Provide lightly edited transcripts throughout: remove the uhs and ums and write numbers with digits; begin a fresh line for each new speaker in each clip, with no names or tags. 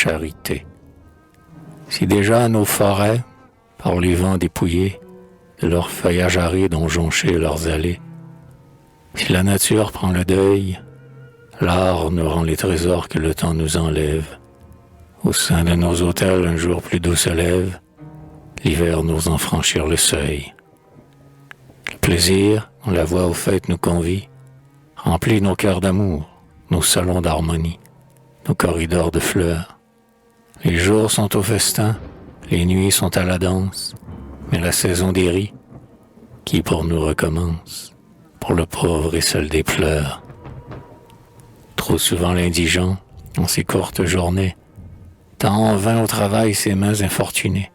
charité. Si déjà nos forêts, par les vents dépouillés, de leurs feuillages arides ont jonché leurs allées, si la nature prend le deuil, l'art nous rend les trésors que le temps nous enlève. Au sein de nos autels, un jour plus doux se lève, l'hiver n'osant franchir le seuil. Le plaisir, dont la voix aux fêtes nous convie, remplit nos cœurs d'amour, nos salons d'harmonie, nos corridors de fleurs. Les jours sont au festin, les nuits sont à la danse, mais la saison des ris, qui pour nous recommence, pour le pauvre et seul des pleurs. Trop souvent l'indigent, en ces courtes journées, tend en vain au travail ses mains infortunées.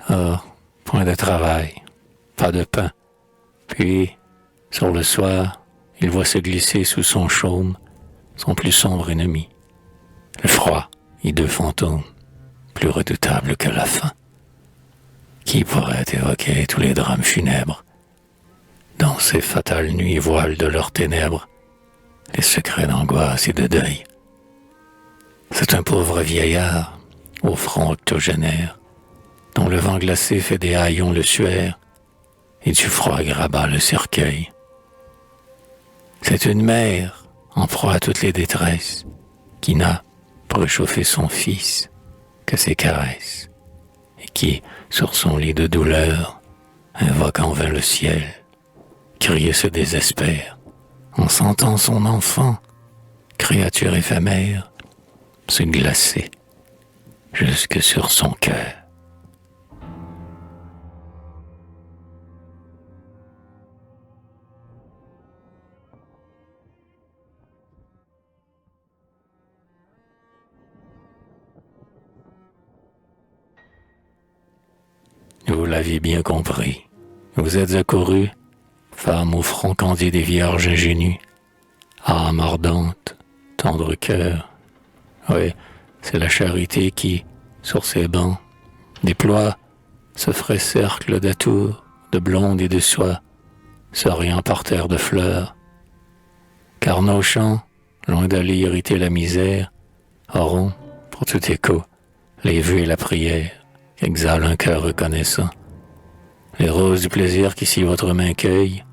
Or, point de travail, pas de pain. Puis, sur le soir, il voit se glisser sous son chaume son plus sombre ennemi, le froid, hideux fantôme, plus redoutable que la faim. Qui pourrait évoquer tous les drames funèbres, dans ces fatales nuits voilent de leurs ténèbres les secrets d'angoisse et de deuil. C'est un pauvre vieillard, au front octogénaire, dont le vent glacé fait des haillons le suaire, et du froid grabat le cercueil. C'est une mère, en proie à toutes les détresses, qui n'a, pour réchauffer son fils, que ses caresses, et qui, sur son lit de douleur, invoque en vain le ciel, crie et se désespère, en sentant son enfant, créature éphémère, se glacer jusque sur son cœur. Vous l'aviez bien compris. Vous êtes accourus, femme au front candide et vierge ingénue, âme ardente, tendre cœur. Oui, c'est la charité qui, sur ses bancs, déploie ce frais cercle d'atours, de blonde et de soie, souriant par terre de fleurs. Car nos chants, loin d'aller irriter la misère, auront, pour tout écho, les vœux et la prière, qu'exhale un cœur reconnaissant. Les roses du plaisir qui si votre main cueille,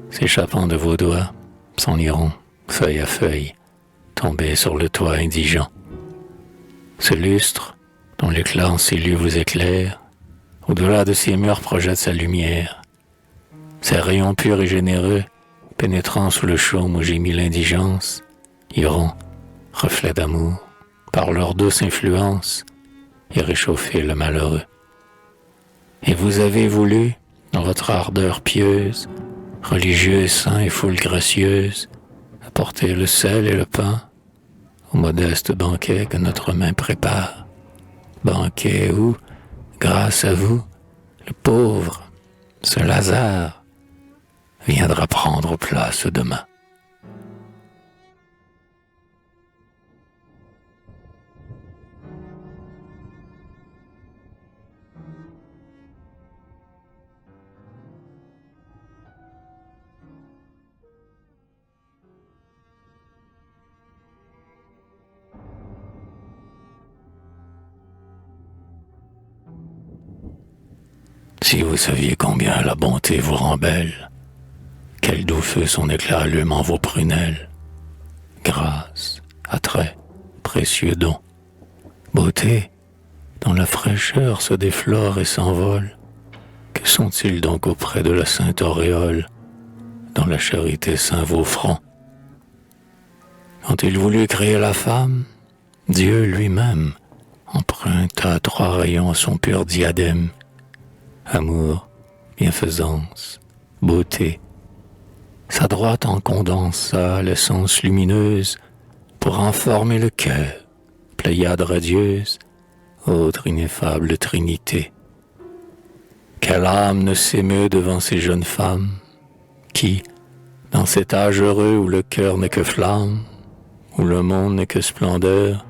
s'échappant de vos doigts, s'en iront, feuille à feuille, tomber sur le toit indigent. Ce lustre, dont l'éclat en ces lieux vous éclaire, au-delà de ces murs projette sa lumière. Ses rayons purs et généreux, pénétrant sous le chaume où gémit l'indigence, iront, reflets d'amour, par leur douce influence, et réchauffer le malheureux. Et vous avez voulu, dans votre ardeur pieuse, religieux, saint et foule gracieuse, apporter le sel et le pain au modeste banquet que notre main prépare. Banquet où, grâce à vous, le pauvre, ce Lazare, viendra prendre place demain. Si vous saviez combien la bonté vous rend belle, quel doux feu son éclat allume en vos prunelles. Grâce, attrait, précieux don, beauté, dont la fraîcheur se déflore et s'envole, que sont-ils donc auprès de la sainte auréole, dont la charité ceint vos fronts? Quand il voulut créer la femme, Dieu lui-même emprunta 3 rayons à son pur diadème. Amour, bienfaisance, beauté. Sa droite en condensa l'essence lumineuse pour en former le cœur, pléiade radieuse, autre ineffable trinité. Quelle âme ne s'émeut devant ces jeunes femmes qui, dans cet âge heureux où le cœur n'est que flamme, où le monde n'est que splendeur,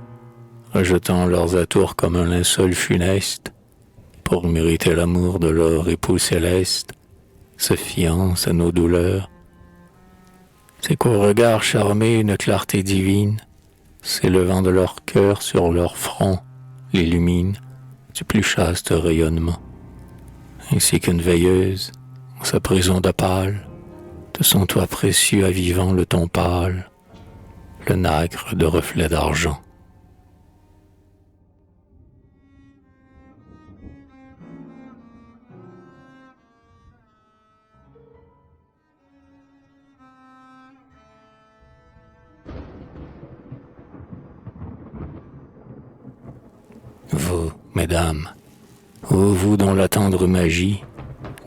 rejetant leurs atours comme un linceul funeste, pour mériter l'amour de leur époux céleste, se fiancent à nos douleurs. C'est qu'au regard charmé une clarté divine s'élevant de leur cœur sur leur front, l'illumine du plus chaste rayonnement, ainsi qu'une veilleuse, en sa prison d'opale, de son toit précieux avivant le ton pâle, le nacre de reflets d'argent. Vous, mesdames, ô vous dont la tendre magie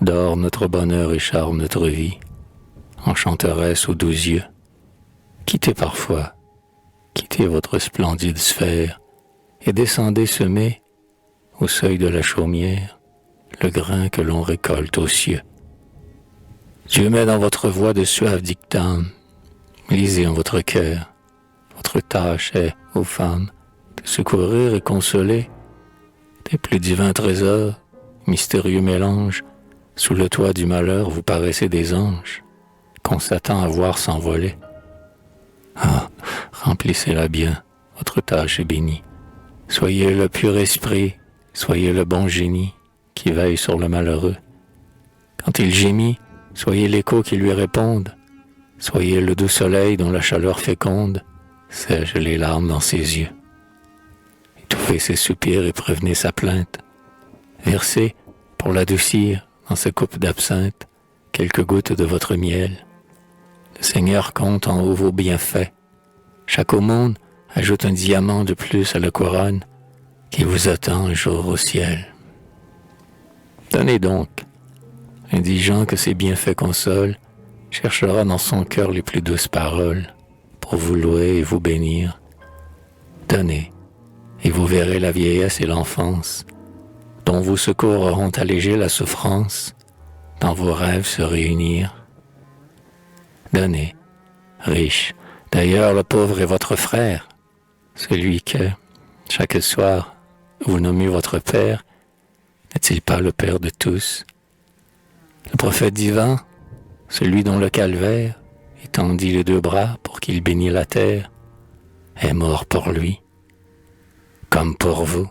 dore notre bonheur et charme notre vie, enchanteresse aux doux yeux, quittez parfois, quittez votre splendide sphère et descendez semer, au seuil de la chaumière, le grain que l'on récolte aux cieux. Dieu met dans votre voix de suaves dictames, lisez en votre cœur, votre tâche est, ô femmes, de secourir et consoler des plus divins trésors, mystérieux mélanges, sous le toit du malheur vous paraissez des anges, qu'on s'attend à voir s'envoler. Ah, remplissez-la bien, votre tâche est bénie. Soyez le pur esprit, soyez le bon génie qui veille sur le malheureux. Quand il gémit, soyez l'écho qui lui réponde, soyez le doux soleil dont la chaleur féconde sèche les larmes dans ses yeux. Étouffez ses soupirs et prévenez sa plainte. Versez, pour l'adoucir, dans sa coupe d'absinthe, quelques gouttes de votre miel. Le Seigneur compte en haut vos bienfaits. Chaque aumône ajoute un diamant de plus à la couronne qui vous attend un jour au ciel. Donnez donc. L'indigent que ses bienfaits consolent cherchera dans son cœur les plus douces paroles pour vous louer et vous bénir. Donnez, et vous verrez la vieillesse et l'enfance, dont vos secours auront allégé la souffrance, dans vos rêves se réunir. Donnez, riche, d'ailleurs le pauvre est votre frère, celui que, chaque soir, vous nommez votre Père, n'est-il pas le Père de tous? Le prophète divin, celui dont le calvaire étendit les deux bras pour qu'il bénisse la terre, est mort pour lui, comme pour vous.